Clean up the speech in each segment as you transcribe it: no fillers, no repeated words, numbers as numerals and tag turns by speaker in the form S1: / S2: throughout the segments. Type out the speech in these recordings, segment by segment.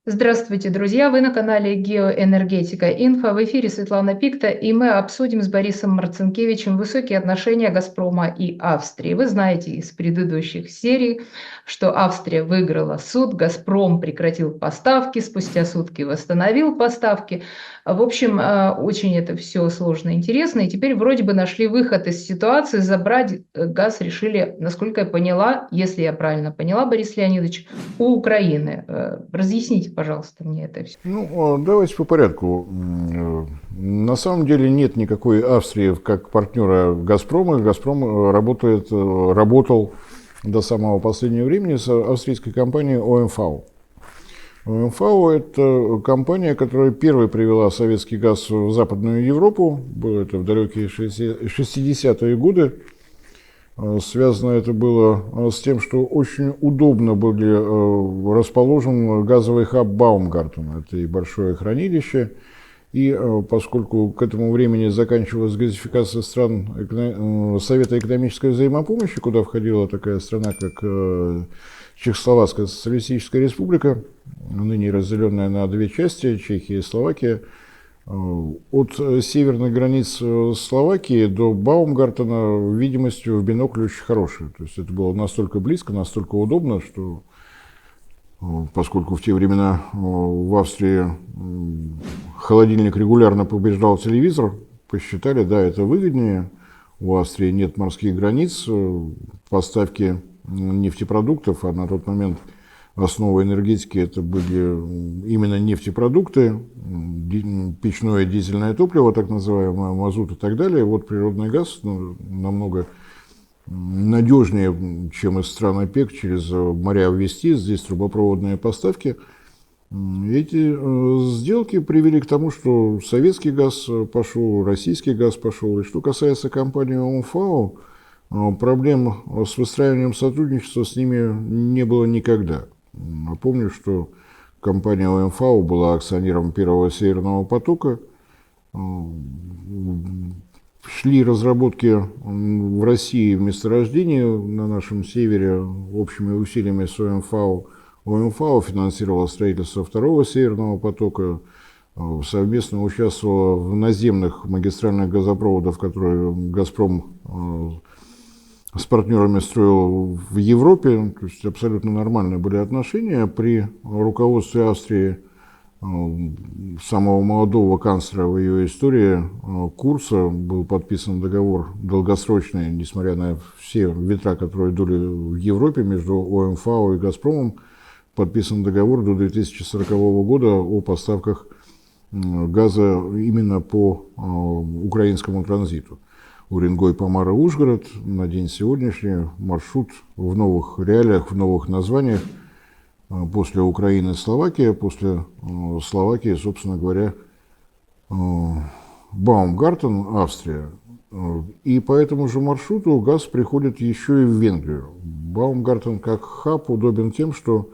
S1: Здравствуйте, друзья! Вы на канале Геоэнергетика Инфо. В эфире Светлана Пикта, и мы обсудим с Борисом Марцинкевичем высокие отношения «Газпрома» и Австрии. Вы знаете из предыдущих серий, что Австрия выиграла суд, «Газпром» прекратил поставки, спустя сутки восстановил поставки. В общем, очень это все сложно и интересно. И теперь вроде бы нашли выход из ситуации, забрать газ решили, насколько я поняла, если я правильно поняла, Борис Леонидович, у Украины. Разъясните, пожалуйста, мне это все.
S2: Давайте по порядку. На самом деле нет никакой Австрии как партнера «Газпрома». «Газпром» работал до самого последнего времени с австрийской компанией ОМВ. ОМВ – это компания, которая первой привела советский газ в Западную Европу. Было это в далекие 60-е годы. Связано это было с тем, что очень удобно был расположен газовый хаб Баумгартен. Это и большое хранилище. И поскольку к этому времени заканчивалась газификация стран Совета экономической взаимопомощи, куда входила такая страна, как Чехословацкая социалистическая республика, ныне разделенная на две части, Чехия и Словакия, от северных границ Словакии до Баумгартена видимость в бинокль очень хорошая. То есть это было настолько близко, настолько удобно, что поскольку в те времена в Австрии холодильник регулярно побеждал телевизор, посчитали, да, это выгоднее. У Австрии нет морских границ, поставки нефтепродуктов, а на тот момент основой энергетики это были именно нефтепродукты, печное дизельное топливо, так называемое, мазут и так далее. Вот природный газ намного надежнее, чем из стран ОПЕК, через моря ввести. Здесь трубопроводные поставки. Эти сделки привели к тому, что советский газ пошел, российский газ пошел. И что касается компании ОМФАО, проблем с выстраиванием сотрудничества с ними не было никогда. Напомню, что компания ОМФАО была акционером первого Северного потока. Шли разработки в России в месторождении на нашем севере общими усилиями с ОМФАО. ОМФАО финансировала строительство второго Северного потока, совместно участвовала в наземных магистральных газопроводах, которые «Газпром» с партнерами строил в Европе. То есть абсолютно нормальные были отношения. При руководстве Австрии самого молодого канцлера в ее истории Курца был подписан договор долгосрочный, несмотря на все ветра, которые дули в Европе между ОМФАО и «Газпромом», подписан договор до 2040 года о поставках газа именно по украинскому транзиту. Уренгой, Помара, Ужгород на день сегодняшний маршрут в новых реалиях, в новых названиях. После Украины Словакия, после Словакии, собственно говоря, Баумгартен, Австрия. И по этому же маршруту газ приходит еще и в Венгрию. Баумгартен как хаб удобен тем, что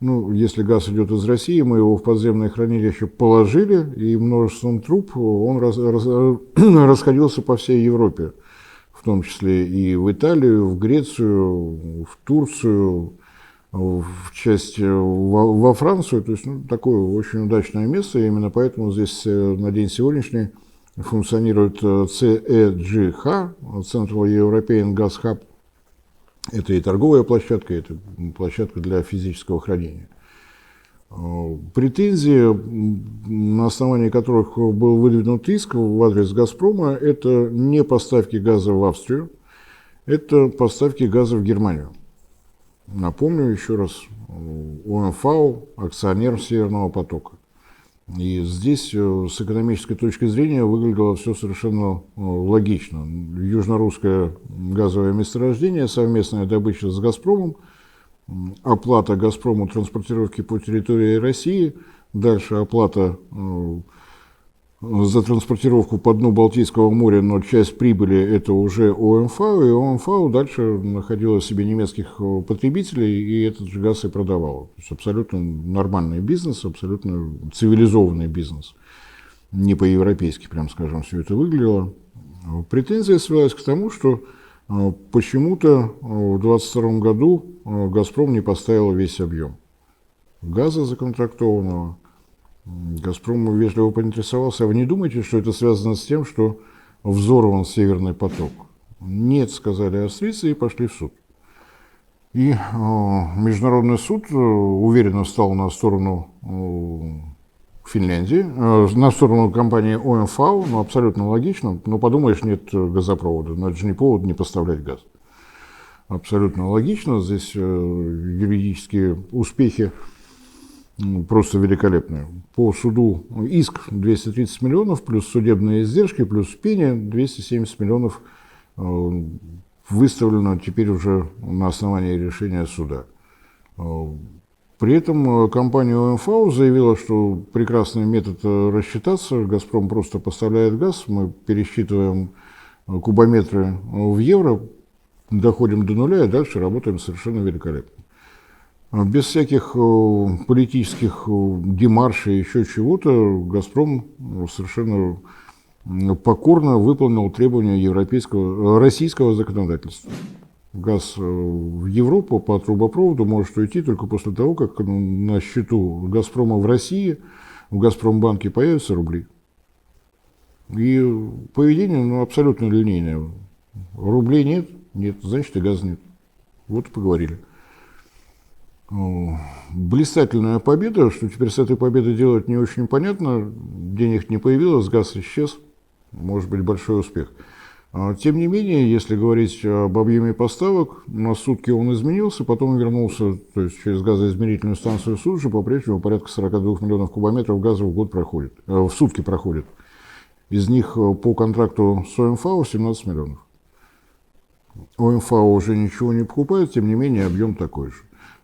S2: если газ идет из России, мы его в подземное хранилище положили, и множеством труб он расходился по всей Европе, в том числе и в Италию, в Грецию, в Турцию, во Францию. То есть такое очень удачное место, и именно поэтому здесь на день сегодняшний функционирует CEGH, Central European Gas Hub. Это и торговая площадка, это площадка для физического хранения. Претензии, на основании которых был выдвинут иск в адрес «Газпрома», это не поставки газа в Австрию, это поставки газа в Германию. Напомню еще раз, ОМФАО – акционер Северного потока. И здесь с экономической точки зрения выглядело все совершенно логично. Южно-русское газовое месторождение, совместная добыча с «Газпромом», оплата «Газпрому» транспортировки по территории России, дальше оплата за транспортировку по дну Балтийского моря, но часть прибыли это уже ОМФАО, и ОМФАО дальше находила себе немецких потребителей, и этот же газ и продавал. То есть абсолютно нормальный бизнес, абсолютно цивилизованный бизнес. Не по-европейски, прям скажем, все это выглядело. Претензия свелась к тому, что почему-то в 2022 году «Газпром» не поставил весь объем. газа законтрактованного. «Газпром» вежливо поинтересовался: а вы не думаете, что это связано с тем, что взорван «Северный поток»? Нет, сказали австрийцы и пошли в суд. И Международный суд уверенно встал на сторону Финляндии, на сторону компании ОМV, ну, абсолютно логично. Ну, подумаешь, нет газопровода, но это же не повод не поставлять газ. Абсолютно логично. Здесь юридические успехи просто великолепные. По суду иск 230 миллионов, плюс судебные издержки, плюс пени 270 миллионов выставлено теперь уже на основании решения суда. При этом компания ОМV заявила, что прекрасный метод рассчитаться. «Газпром» просто поставляет газ, мы пересчитываем кубометры в евро, доходим до нуля и дальше работаем совершенно великолепно. Без всяких политических демаршей, еще чего-то, «Газпром» совершенно покорно выполнил требования российского законодательства. Газ в Европу по трубопроводу может уйти только после того, как на счету «Газпрома» в России, в «Газпромбанке» появятся рубли. И поведение абсолютно линейное. Рублей нет, нет, значит и газа нет. Вот и поговорили. Блистательная победа, что теперь с этой победой делать не очень понятно. Денег не появилось, газ исчез. Может быть, большой успех. Тем не менее, если говорить об объеме поставок, на сутки он изменился, потом вернулся, то есть через газоизмерительную станцию Суджи, по-прежнему порядка 42 миллионов кубометров газа в год проходит, в сутки проходит. Из них по контракту с ОМV 17 миллионов. ОМV уже ничего не покупает, тем не менее объем такой же.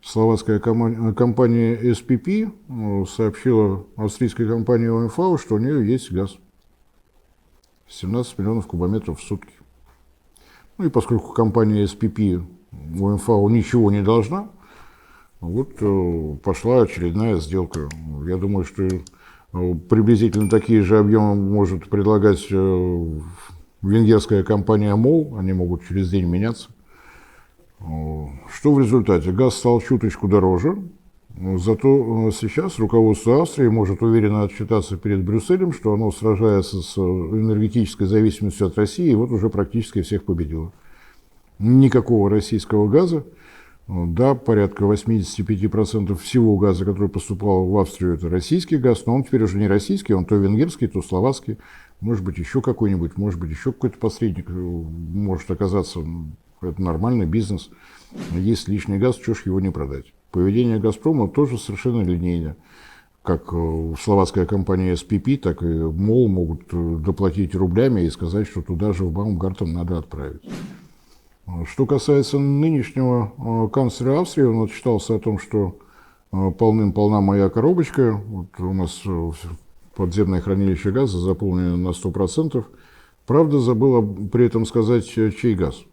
S2: Словацкая компания SPP сообщила австрийской компании ОМV, что у нее есть газ. 17 миллионов кубометров в сутки. Ну и поскольку компания SPP ОМV ничего не должна, вот пошла очередная сделка. Я думаю, что приблизительно такие же объемы может предлагать венгерская компания МОЛ, они могут через день меняться. Что в результате? Газ стал чуточку дороже, зато сейчас руководство Австрии может уверенно отчитаться перед Брюсселем, что оно сражается с энергетической зависимостью от России и вот уже практически всех победило. Никакого российского газа. Да, порядка 85% всего газа, который поступал в Австрию, это российский газ, но он теперь уже не российский, он то венгерский, то словацкий, может быть еще какой-нибудь, может быть еще какой-то посредник может оказаться. Это нормальный бизнес. Есть лишний газ, чего ж его не продать. Поведение «Газпрома» тоже совершенно линейно. Как словацкая компания SPP, так и МОЛ могут доплатить рублями и сказать, что туда же в Баумгартен надо отправить. Что касается нынешнего канцлера Австрии, он отчитался о том, что полным-полна моя коробочка. Вот у нас подземное хранилище газа заполнено на 100%. Правда, забыла при этом сказать, чей газ.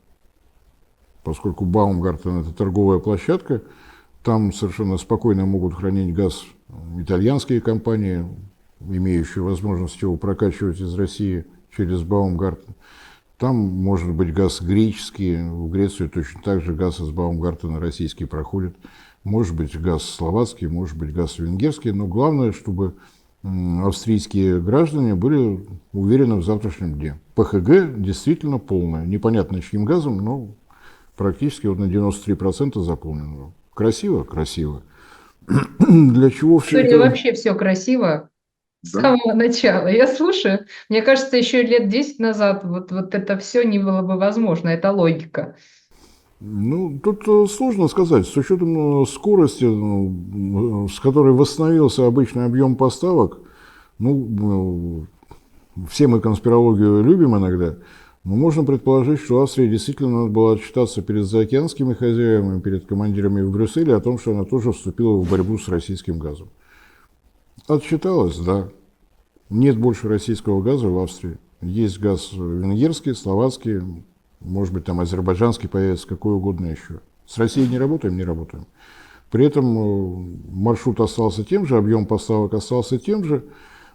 S2: Поскольку Баумгартен – это торговая площадка, там совершенно спокойно могут хранить газ итальянские компании, имеющие возможность его прокачивать из России через Баумгартен. Там может быть газ греческий, в Грецию точно так же газ из Баумгартена российский проходит. Может быть газ словацкий, может быть газ венгерский, но главное, чтобы австрийские граждане были уверены в завтрашнем дне. ПХГ действительно полное, непонятно чьим газом, но практически вот на 93% заполнено. Красиво? Красиво. Для чего все
S1: Сегодня
S2: это?
S1: вообще все красиво с
S2: Да.
S1: самого начала. Я слушаю, мне кажется, еще лет 10 назад вот это все не было бы возможно, это логика.
S2: Ну, тут сложно сказать. С учетом скорости, с которой восстановился обычный объем поставок, все мы конспирологию любим иногда, но можно предположить, что Австрии действительно надо было отчитаться перед заокеанскими хозяевами, перед командирами в Брюсселе о том, что она тоже вступила в борьбу с российским газом. Отчиталась, да. Нет больше российского газа в Австрии. Есть газ венгерский, словацкий, может быть, там азербайджанский появится, какой угодно еще. С Россией не работаем, не работаем. При этом маршрут остался тем же, объем поставок остался тем же.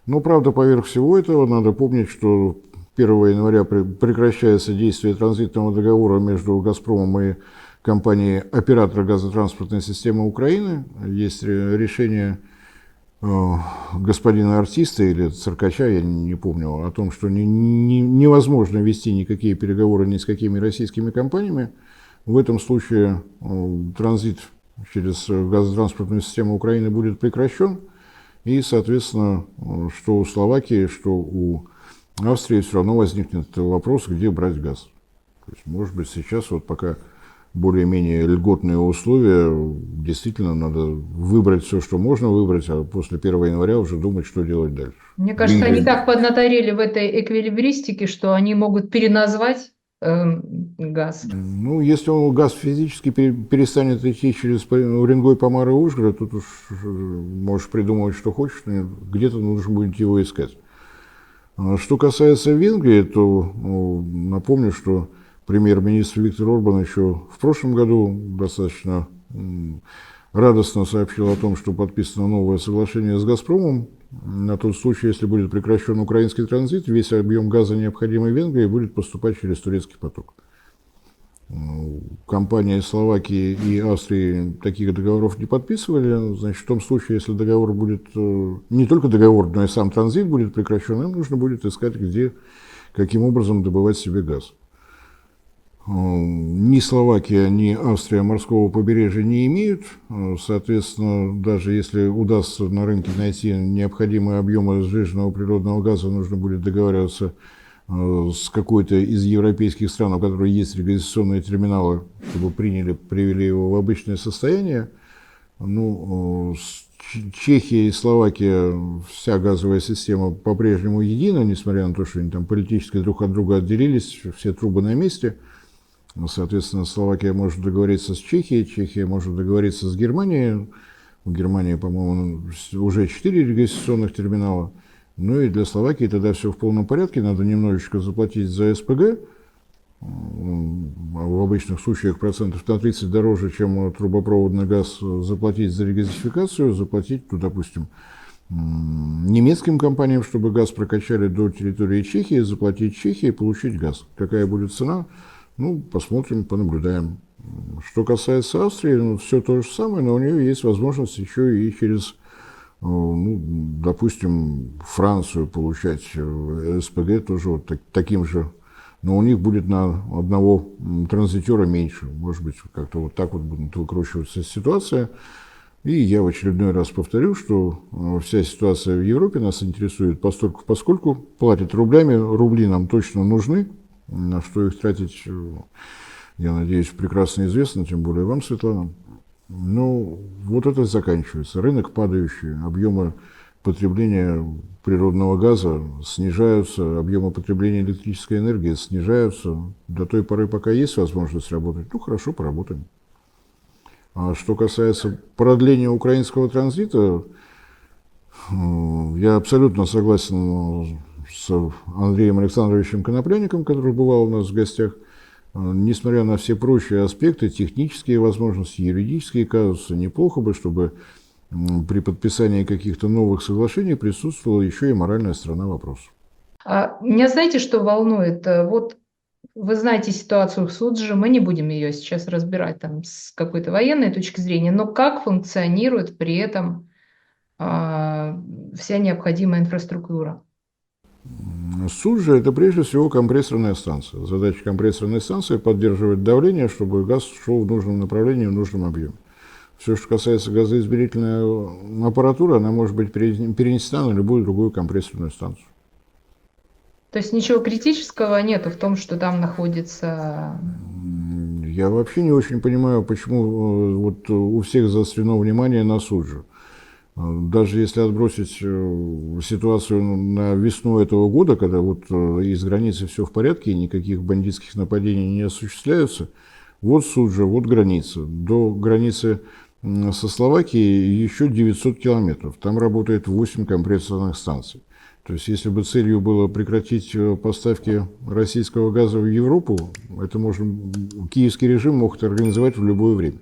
S2: Но, правда, поверх всего этого надо помнить, что 1 января прекращается действие транзитного договора между «Газпромом» и компании оператора газотранспортной системы Украины. Есть решение господина артиста или циркача, я не помню, о том, что невозможно вести никакие переговоры ни с какими российскими компаниями. В этом случае транзит через газотранспортную систему Украины будет прекращен. И, соответственно, что у Словакии, что у Австрии все равно возникнет вопрос, где брать газ. То есть, может быть, сейчас вот пока более-менее льготные условия, действительно надо выбрать все, что можно выбрать, а после 1 января уже думать, что делать дальше.
S1: Мне кажется, они так поднаторели в этой эквилибристике, что они могут переназвать газ.
S2: Ну, если газ физически перестанет идти через Уренгой, Помар и Ужгород, тут уж можешь придумывать, что хочешь, где-то нужно будет его искать. Что касается Венгрии, то напомню, что премьер-министр Виктор Орбан еще в прошлом году достаточно радостно сообщил о том, что подписано новое соглашение с «Газпромом». На тот случай, если будет прекращен украинский транзит, весь объем газа, необходимый Венгрии, будет поступать через турецкий поток. Компании Словакии и Австрии таких договоров не подписывали. Значит, в том случае, если договор будет, не только договор, но и сам транзит будет прекращен, им нужно будет искать, где, каким образом добывать себе газ. Ни Словакия, ни Австрия морского побережья не имеют. Соответственно, даже если удастся на рынке найти необходимые объемы сжиженного природного газа, нужно будет договариваться с какой-то из европейских стран, у которых есть регистрационные терминалы, чтобы привели его в обычное состояние. Ну, Чехия и Словакия, вся газовая система по-прежнему едина, несмотря на то, что они там политически друг от друга отделились, все трубы на месте. Соответственно, Словакия может договориться с Чехией, Чехия может договориться с Германией. В Германии, по-моему, уже 4 регистрационных терминала. Ну и для Словакии тогда все в полном порядке. Надо немножечко заплатить за СПГ. В обычных случаях процентов на 30 дороже, чем трубопроводный газ. Заплатить за регазификацию, заплатить, допустим, немецким компаниям, чтобы газ прокачали до территории Чехии, заплатить Чехии и получить газ. Какая будет цена? Ну, посмотрим, понаблюдаем. Что касается Австрии, все то же самое, но у нее есть возможность еще и через, допустим, Францию получать СПГ тоже вот таким же. Но у них будет на одного транзитера меньше. Может быть, как-то вот так вот будет выкручиваться ситуация. И я в очередной раз повторю, что вся ситуация в Европе нас интересует поскольку платят рублями, рубли нам точно нужны. На что их тратить, я надеюсь, прекрасно известно, тем более вам, Светлана. Но вот это заканчивается. Рынок падающий, объемы потребления природного газа снижаются, объемы потребления электрической энергии снижаются. До той поры, пока есть возможность работать, ну хорошо, поработаем. А что касается продления украинского транзита, я абсолютно согласен с Андреем Александровичем Конопляником, который бывал у нас в гостях. Несмотря на все прочие аспекты, технические возможности, юридические казусы, неплохо бы, чтобы при подписании каких-то новых соглашений присутствовала еще и моральная сторона вопроса.
S1: Меня знаете, что волнует? Вот вы знаете ситуацию в Судже, мы не будем ее сейчас разбирать там с какой-то военной точки зрения, но как функционирует при этом вся необходимая инфраструктура?
S2: Суджа – это прежде всего компрессорная станция. Задача компрессорной станции – поддерживать давление, чтобы газ шел в нужном направлении, в нужном объеме. Все, что касается газоизмерительной аппаратуры, она может быть перенесена на любую другую компрессорную станцию.
S1: То есть ничего критического нету в том, что там находится...
S2: Я вообще не очень понимаю, почему вот у всех заострено внимание на Суджу. Даже если отбросить ситуацию на весну этого года, когда вот из границы все в порядке и никаких бандитских нападений не осуществляются, вот Суджа, вот граница. До границы со Словакией еще 900 километров. Там работает 8 компрессорных станций. То есть, если бы целью было прекратить поставки российского газа в Европу, это киевский режим мог это организовать в любое время.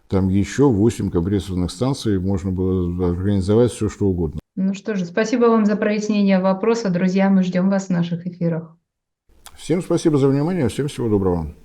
S2: Там еще 8 компрессорных станций, можно было организовать все, что угодно.
S1: Ну что же, спасибо вам за прояснение вопроса. Друзья, мы ждем вас в наших эфирах.
S2: Всем спасибо за внимание, всем всего доброго.